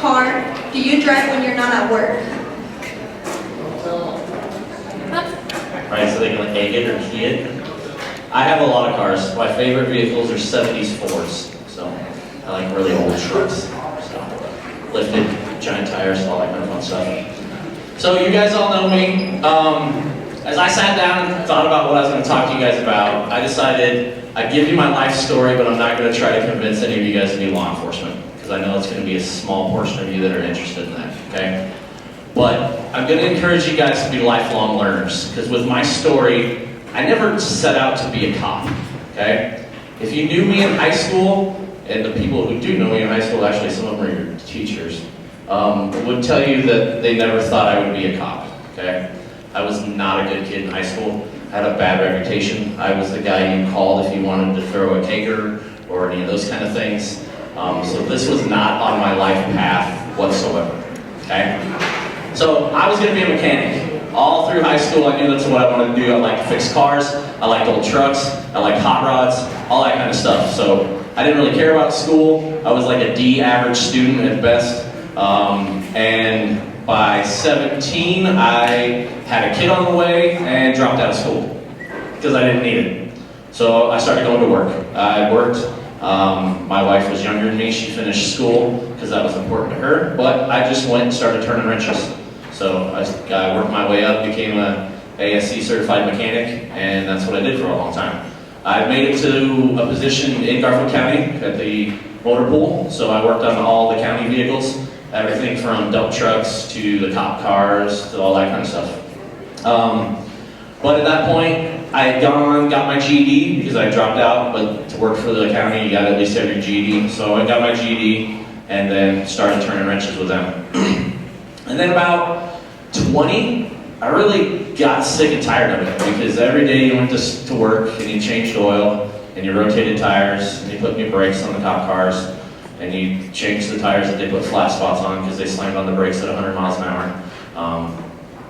car do you drive when you're not at work? Right, so they can like egg it or key it. I have a lot of cars. My favorite vehicles are 70s Fords. So I like really old trucks. So lifted, giant tires, all that kind of fun stuff. So you guys all know me. As I sat down and thought about what I was going to talk to you guys about, I decided I'd give you my life story, but I'm not going to try to convince any of you guys to be law enforcement, because I know it's going to be a small portion of you that are interested in that, okay? But I'm going to encourage you guys to be lifelong learners, because with my story, I never set out to be a cop, okay? If you knew me in high school, and the people who do know me in high school, actually some of them are your teachers, would tell you that they never thought I would be a cop, okay? I was not a good kid in high school. I had a bad reputation. I was the guy you called if you wanted to throw a tanker or any of those kind of things. So this was not on my life path whatsoever, okay? So I was gonna be a mechanic. All through high school, I knew that's what I wanted to do. I liked to fix cars, I liked old trucks, I liked hot rods, all that kind of stuff. So I didn't really care about school. I was like a D average student at best. And by 17, I had a kid on the way and dropped out of school because I didn't need it. So I started going to work. I worked. My wife was younger than me. She finished school because that was important to her. But I just went and started turning wrenches. So I worked my way up, became a ASC certified mechanic, and that's what I did for a long time. I made it to a position in Garfield County at the motor pool. So I worked on all the county vehicles. Everything from dump trucks to the cop cars to all that kind of stuff. But at that point, I had got my GED because I dropped out, but to work for the county, you got to at least have your GED. So I got my GED and then started turning wrenches with them. And then about 20, I really got sick and tired of it because every day you went to work and you changed oil and you rotated tires and you put new brakes on the cop cars. And you change the tires that they put flat spots on because they slammed on the brakes at 100 miles an hour.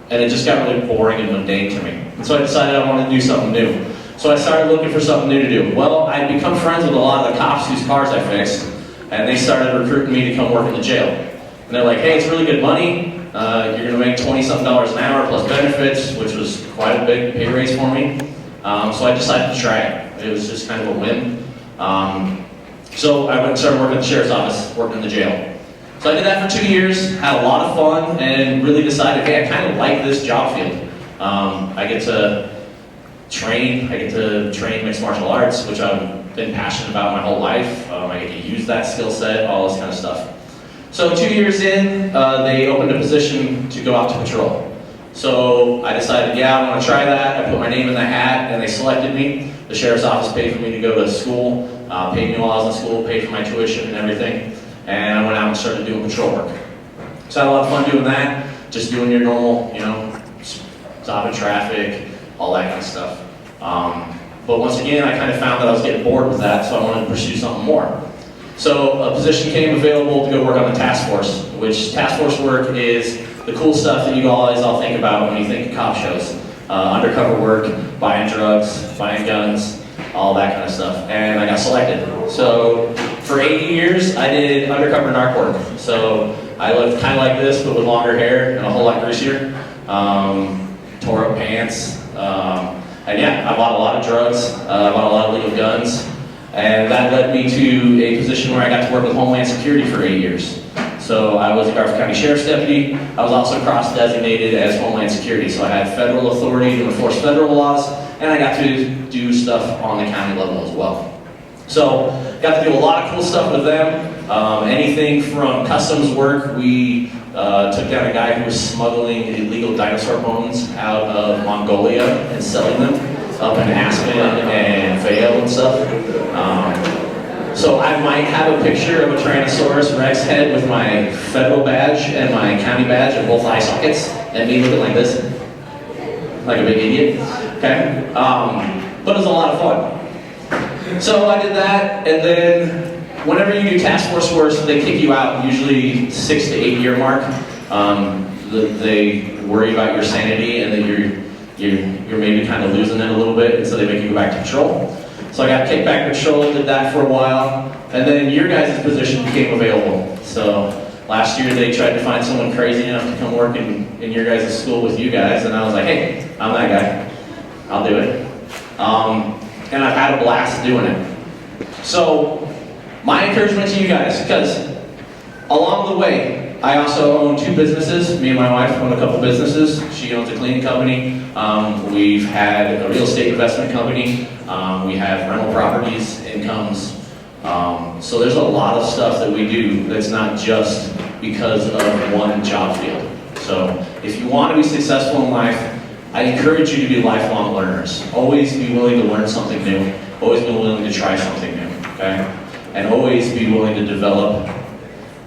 And it just got really boring and mundane to me. And so I decided I wanted to do something new. So I started looking for something new to do. Well, I'd become friends with a lot of the cops whose cars I fixed, and they started recruiting me to come work in the jail. And they're like, hey, it's really good money. You're gonna make $20-something an hour plus benefits, which was quite a big pay raise for me. So I decided to try it. It was just kind of a whim. So I went and started working at the sheriff's office, working in the jail. So I did that for 2 years, had a lot of fun, and really decided, hey, I kind of like this job field. I get to train mixed martial arts, which I've been passionate about my whole life. I get to use that skill set, all this kind of stuff. So 2 years in, they opened a position to go out to patrol. So I decided, yeah, I want to try that. I put my name in the hat, and they selected me. The sheriff's office paid for me to go to school, paid me while I was in school, paid for my tuition and everything. And I went out and started doing patrol work. So I had a lot of fun doing that, just doing your normal, stopping traffic, all that kind of stuff. But once again, I kind of found that I was getting bored with that, so I wanted to pursue something more. So a position came available to go work on the task force, which task force work is the cool stuff that you guys all think about when you think of cop shows. Undercover work, buying drugs, buying guns, all that kind of stuff. And I got selected. So for 8 years, I did undercover narc work. So I lived kind of like this, but with longer hair and a whole lot greasier. Tore up pants. And yeah, I bought a lot of drugs. I bought a lot of legal guns. And that led me to a position where I got to work with Homeland Security for 8 years. So I was a Garfield County Sheriff's Deputy. I was also cross-designated as Homeland Security. So I had federal authority to enforce federal laws, and I got to do stuff on the county level as well. So got to do a lot of cool stuff with them. Anything from customs work. We took down a guy who was smuggling illegal dinosaur bones out of Mongolia and selling them up in Aspen and Vail and stuff. So I might have a picture of a Tyrannosaurus Rex head with my federal badge and my county badge in both eye sockets, and me looking like this, like a big idiot, okay? But it was a lot of fun. So I did that, and then whenever you do task force work, they kick you out, usually 6 to 8 year mark. They worry about your sanity and that you're maybe kind of losing it a little bit, and so they make you go back to patrol. So I got kicked back to patrol, did that for a while, and then your guys' position became available. So Last year they tried to find someone crazy enough to come work in your guys' school with you guys, and I was like, hey, I'm that guy. I'll do it. And I've had a blast doing it. So, my encouragement to you guys, because along the way, I also own 2 businesses. Me and my wife own a couple businesses. She owns a cleaning company. We've had a real estate investment company. We have rental properties, incomes. So there's a lot of stuff that we do that's not just because of one job field. So if you want to be successful in life, I encourage you to be lifelong learners. Always be willing to learn something new. Always be willing to try something new, okay? And always be willing to develop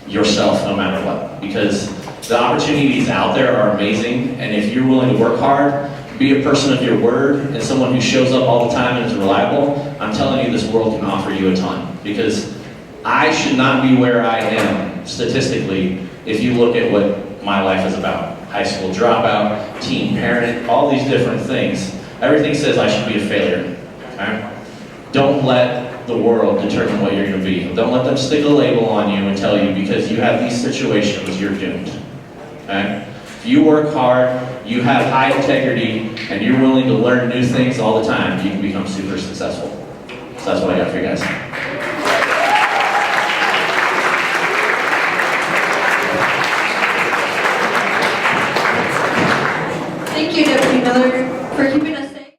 yourself no matter what. Because the opportunities out there are amazing, and if you're willing to work hard, be a person of your word, and someone who shows up all the time and is reliable, I'm telling you, this world can offer you a ton. Because I should not be where I am, statistically, if you look at what my life is about. High school dropout, teen parent, all these different things. Everything says I should be a failure. Okay? Don't let the world determine what you're going to be. Don't let them stick a label on you and tell you because you have these situations, you're doomed. Okay? If you work hard, you have high integrity, and you're willing to learn new things all the time, you can become super successful. So that's what I got for you guys.